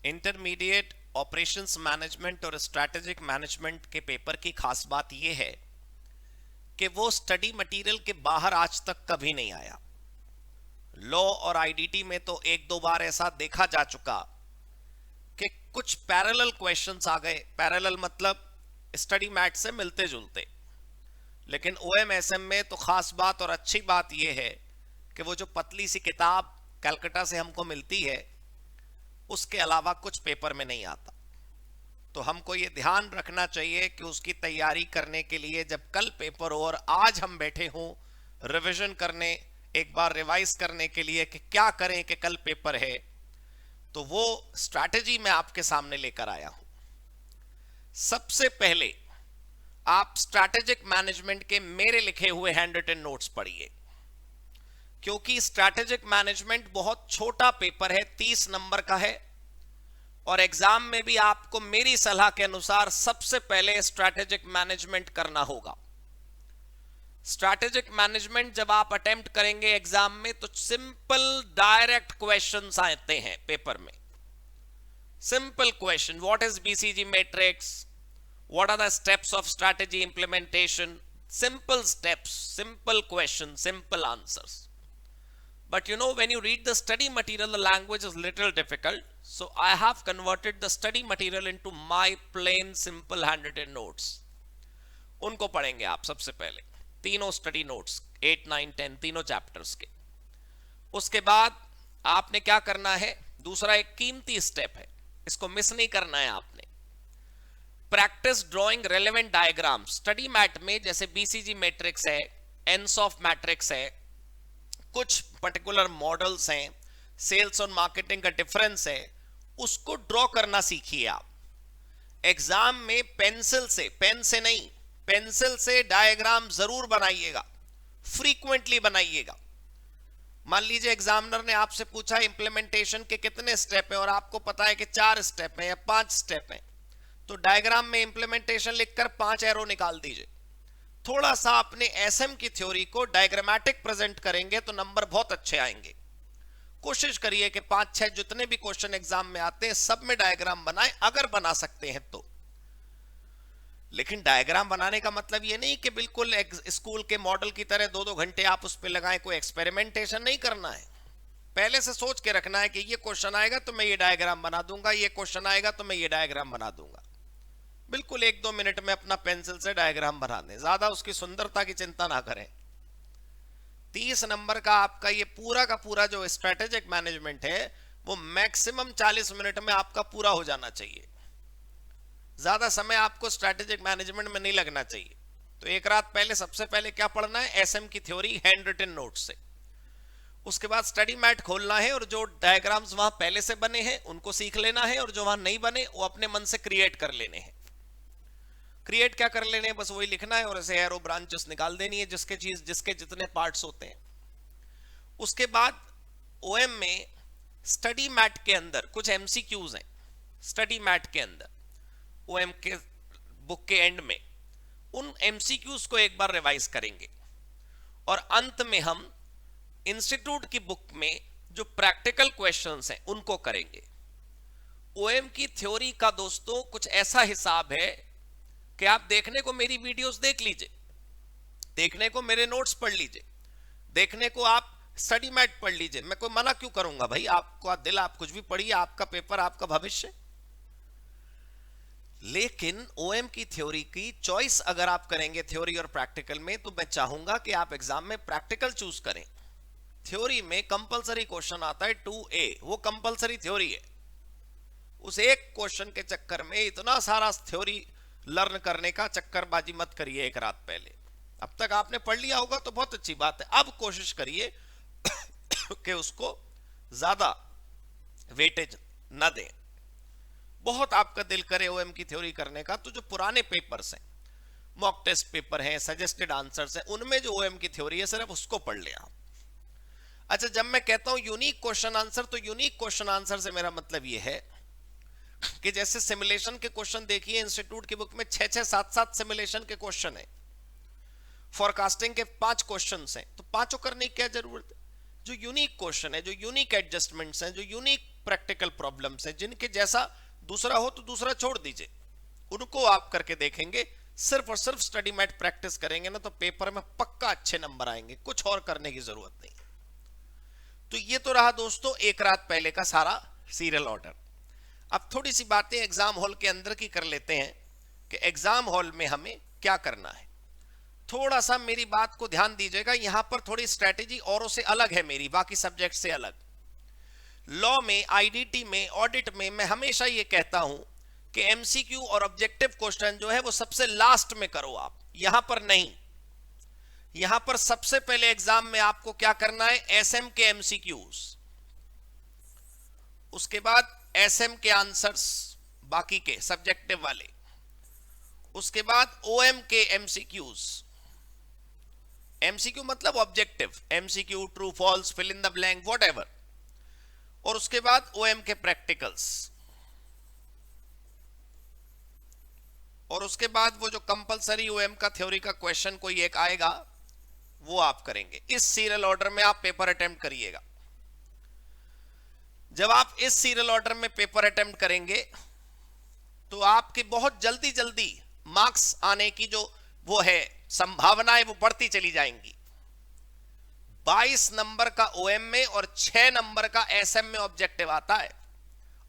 Intermediate operations management और strategic management के paper की खास बात यह है कि वो स्टडी मटेरियल के बाहर आज तक कभी नहीं आया। लॉ और आईडीटी में तो एक दो बार ऐसा देखा जा चुका कि कुछ पैरेलल क्वेश्चंस आ गए। पैरेलल मतलब स्टडी मैट से मिलते जुलते। लेकिन ओएमएसएम में तो खास बात और अच्छी बात यह है कि वो जो पतली सी किताब कलकत्ता से हमको मिलती है उसके अलावा कुछ पेपर में नहीं आता। तो हमको ये ध्यान रखना चाहिए कि उसकी तैयारी करने के लिए जब कल पेपर हो और आज हम बैठे हों रिवीजन करने, एक बार रिवाइज करने के लिए कि क्या करें कि कल पेपर है, तो वो स्ट्रैटेजी मैं आपके सामने लेकर आया हूं। सबसे पहले आप स्ट्रैटेजिक मैनेजमेंट के मेरे लिखे हुए हैंड रिटन नोट्स पढ़िए, क्योंकि स्ट्रैटेजिक मैनेजमेंट बहुत छोटा पेपर है, 30 नंबर का है। और एग्जाम में भी आपको मेरी सलाह के अनुसार सबसे पहले स्ट्रैटेजिक मैनेजमेंट करना होगा। स्ट्रैटेजिक मैनेजमेंट जब आप अटेम्प्ट करेंगे एग्जाम में तो सिंपल डायरेक्ट क्वेश्चंस आते हैं पेपर में। Simple question, what is BCG matrix, what are the steps of strategy implementation, simple steps, simple question, simple answers. But you know, when you read the study material, the language is little difficult. So I have converted the study material into my plain, simple handwritten notes. उनको पढ़ेंगे आप सबसे पहले, तीनों study notes 8, 9, 10 तीनों chapters के। उसके बाद आपने क्या करना है, दूसरा एक कीमती स्टेप है, इसको मिस नहीं करना है आपने। Practice drawing relevant diagram. Study mat में जैसे बीसीजी मैट्रिक्स है, एनसॉफ मैट्रिक्स है, कुछ पर्टिकुलर मॉडल्स हैं, सेल्स और मार्केटिंग का डिफरेंस है, उसको ड्रॉ करना सीखिए आप। एग्जाम में पेंसिल से, पेन से नहीं, पेंसिल से डायग्राम जरूर बनाइएगा, फ्रीक्वेंटली बनाइएगा। मान लीजिए एग्जामिनर ने आपसे पूछा इंप्लीमेंटेशन के कितने स्टेप हैं और आपको पता है कि 4 स्टेप हैं या 5 स्टेप हैं, तो डायग्राम में इंप्लीमेंटेशन लिखकर 5 एरो निकाल दीजिए। थोड़ा सा अपने एसएम की थ्योरी को डायग्रामेटिक प्रेजेंट करेंगे तो नंबर बहुत अच्छे आएंगे। कोशिश करिए कि 5-6 जितने भी क्वेश्चन एग्जाम में आते हैं सब में डायग्राम बनाएं, अगर बना सकते हैं तो। लेकिन डायग्राम बनाने का मतलब ये नहीं कि बिल्कुल स्कूल के मॉडल की तरह 2-2 घंटे आप उस पर लगाएं, कोई एक्सपेरिमेंटेशन नहीं करना है। पहले से सोच के रखना है कि ये क्वेश्चन आएगा तो मैं ये डायग्राम बना दूंगा, ये क्वेश्चन आएगा तो मैं ये डायग्राम बना दूंगा। बिल्कुल 1-2 मिनट में अपना पेंसिल से डायग्राम बना दें, ज्यादा उसकी सुंदरता की चिंता ना करें। 30 नंबर का आपका ये पूरा का पूरा जो स्ट्रैटेजिक मैनेजमेंट है वो मैक्सिमम 40 मिनट में आपका पूरा हो जाना चाहिए। ज्यादा समय आपको स्ट्रैटेजिक मैनेजमेंट में नहीं लगना चाहिए। तो एक रात पहले सबसे पहले क्या पढ़ना है, एसएम की थ्योरी हैंड रिटन नोट से। उसके बाद स्टडी मैट खोलना है और जो डायग्राम्स वहां पहले से बने हैं उनको सीख लेना है, और जो वहां नहीं बने वो अपने मन से क्रिएट कर लेने हैं। क्रिएट क्या कर लेने, बस वही लिखना है और ऐसे एरो ब्रांचेस निकाल देनी है जिसके जितने पार्ट्स होते हैं। उसके बाद ओएम में स्टडी मैट के अंदर कुछ एमसीक्यूज हैं। स्टडी मैट के अंदर ओएम के बुक के एंड में उन एमसीक्यूज को एक बार रिवाइज करेंगे, और अंत में हम इंस्टीट्यूट की बुक में जो प्रैक्टिकल क्वेश्चंस हैं उनको करेंगे। ओएम की थ्योरी का दोस्तों कुछ ऐसा हिसाब है कि आप देखने को मेरी वीडियोस देख लीजिए, देखने को मेरे नोट्स पढ़ लीजिए, देखने को आप स्टडी मैट पढ़ लीजिए। मैं कोई मना क्यों करूंगा भाई, आपका दिल, आप कुछ भी पढ़िए, आपका पेपर, आपका भविष्य। लेकिन ओएम की थ्योरी की चॉइस अगर आप करेंगे थ्योरी और प्रैक्टिकल में, तो मैं चाहूंगा कि आप एग्जाम में प्रैक्टिकल चूज करें। थ्योरी में कंपलसरी क्वेश्चन आता है 2A, वो कंपलसरी थ्योरी है। उस एक क्वेश्चन के चक्कर में इतना सारा थ्योरी लर्न करने का चक्करबाजी मत करिए एक रात पहले। अब तक आपने पढ़ लिया होगा तो बहुत अच्छी बात है, अब कोशिश करिए कि उसको ज्यादा वेटेज न दें। बहुत आपका दिल करे ओएम की थ्योरी करने का, तो जो पुराने पेपर्स हैं, मॉक टेस्ट पेपर हैं, सजेस्टेड आंसर्स हैं, उनमें जो ओएम की थ्योरी है सिर्फ उसको पढ़ ले आप। अच्छा, जब मैं कहता हूं यूनिक क्वेश्चन आंसर, तो यूनिक क्वेश्चन आंसर से मेरा मतलब यह है कि जैसे सिमुलेशन के क्वेश्चन देखिए, इंस्टीट्यूट की बुक में 6-6, 7-7 सिमुलेशन के क्वेश्चन है। फोरकास्टिंग के 5 क्वेश्चन हैं, तो 5 करने की क्या जरूरत है। जो यूनिक क्वेश्चन है, जो यूनिक एडजस्टमेंट्स हैं, जो यूनिक प्रैक्टिकल प्रॉब्लम्स हैं, जिनके जैसा दूसरा हो तो दूसरा छोड़ दीजिए, उनको आप करके देखेंगे, सिर्फ और सिर्फ स्टडी मैट प्रैक्टिस करेंगे ना, तो पेपर में पक्का अच्छे नंबर आएंगे, कुछ और करने की जरूरत नहीं। तो ये तो रहा दोस्तों एक रात पहले का सारा सीरियल ऑर्डर। अब थोड़ी सी बातें एग्जाम हॉल के अंदर की कर लेते हैं कि एग्जाम हॉल में हमें क्या करना है। थोड़ा सा मेरी बात को ध्यान दीजिएगा, यहां पर थोड़ी स्ट्रेटेजी औरों से अलग है, मेरी बाकी सब्जेक्ट से अलग। लॉ में, आईडीटी में, ऑडिट में मैं हमेशा ये कहता हूं कि एमसीक्यू और ऑब्जेक्टिव क्वेश्चन जो है वो सबसे लास्ट में करो आप, यहां पर नहीं। यहां पर सबसे पहले एग्जाम में आपको क्या करना है, एसएम के एमसीक्यूज, उसके बाद एसएम के आंसर्स बाकी के सब्जेक्टिव वाले, उसके बाद ओएम के एमसीक्यूज, एमसीक्यू मतलब objective, MCQ, true false, fill in the blank, whatever, और उसके बाद ओएम के प्रैक्टिकल्स, और उसके बाद वो जो कंपलसरी ओएम का थ्योरी का क्वेश्चन कोई एक आएगा वो आप करेंगे। इस सीरियल ऑर्डर में आप पेपर अटेम्प्ट करिएगा। जब आप इस सीरियल ऑर्डर में पेपर अटेम्प्ट करेंगे तो आपके बहुत जल्दी जल्दी मार्क्स आने की जो वो है संभावनाएं वो बढ़ती चली जाएंगी। 22 नंबर का ओएम में और 6 नंबर का एसएम में ऑब्जेक्टिव आता है।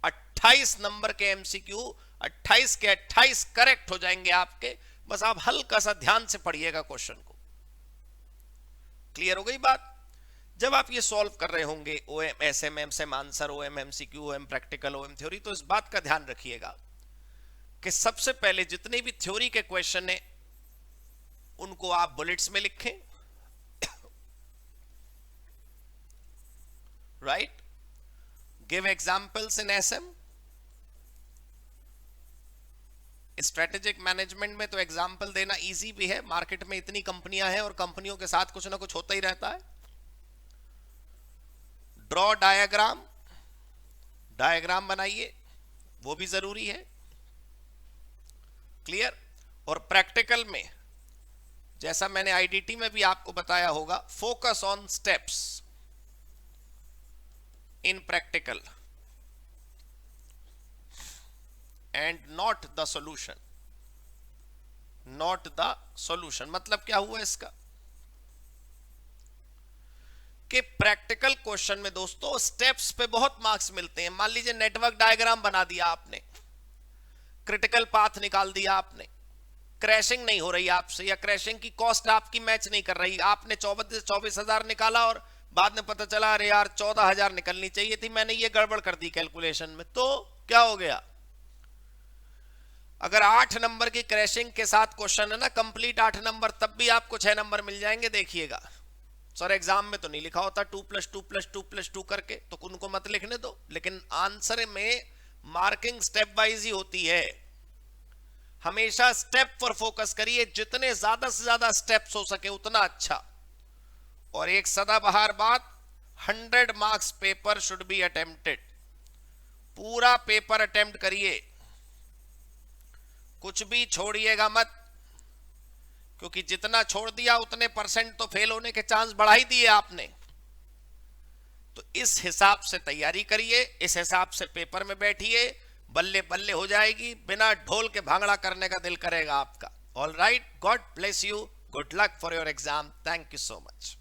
28 नंबर के एमसीक्यू, 28 के 28 करेक्ट हो जाएंगे आपके। बस आप हल्का सा ध्यान से पढ़िएगा क्वेश्चन को। क्लियर हो गई बात? जब आप ये सॉल्व कर रहे होंगे OM, SM, MCQ answer, OM, MCQ, OM practical, OM theory, तो इस बात का ध्यान रखिएगा कि सबसे पहले जितने भी थ्योरी के क्वेश्चन है उनको आप बुलेट्स में लिखें, right? Give examples in SM. Strategic management में तो एग्जांपल देना इजी भी है, मार्केट में इतनी कंपनियां हैं और कंपनियों के साथ कुछ ना कुछ होता ही रहता है। ड्रॉ डायग्राम, डायग्राम बनाइए, वो भी जरूरी है। क्लियर? और प्रैक्टिकल में जैसा मैंने आईडीटी में भी आपको बताया होगा, focus on steps in practical and not the solution. Not the solution मतलब क्या हुआ इसका कि प्रैक्टिकल क्वेश्चन में दोस्तों स्टेप्स पे बहुत मार्क्स मिलते हैं। मान लीजिए नेटवर्क डायग्राम बना दिया आपने, क्रिटिकल पाथ निकाल दिया आपने, क्रैशिंग नहीं हो रही आपसे या क्रैशिंग की कॉस्ट आपकी मैच नहीं कर रही, आपने 24,000 निकाला और बाद में पता चला अरे यार 14,000 निकलनी चाहिए थी, मैंने ये गड़बड़ कर दी कैलकुलेशन में, तो क्या हो गया? अगर 8 नंबर की क्रैशिंग के साथ क्वेश्चन है ना, कंप्लीट 8 नंबर, तब भी आपको 6 नंबर मिल जाएंगे। देखिएगा सर एग्जाम में तो नहीं लिखा होता 2+2+2+2 करके, तो उनको मत लिखने दो, लेकिन आंसर में मार्किंग स्टेप वाइज ही होती है। हमेशा स्टेप पर फोकस करिए, जितने ज्यादा से ज्यादा स्टेप्स हो सके उतना अच्छा। और एक सदाबहार बात, 100 marks paper should be attempted. पूरा पेपर अटेम्प्ट करिए, कुछ भी छोड़िएगा मत, क्योंकि जितना छोड़ दिया उतने परसेंट तो फेल होने के चांस बढ़ा ही दिए आपने। तो इस हिसाब से तैयारी करिए, इस हिसाब से पेपर में बैठिए, बल्ले बल्ले हो जाएगी, बिना ढोल के भांगड़ा करने का दिल करेगा आपका। All right, God bless you, good luck for your exam, thank you so much.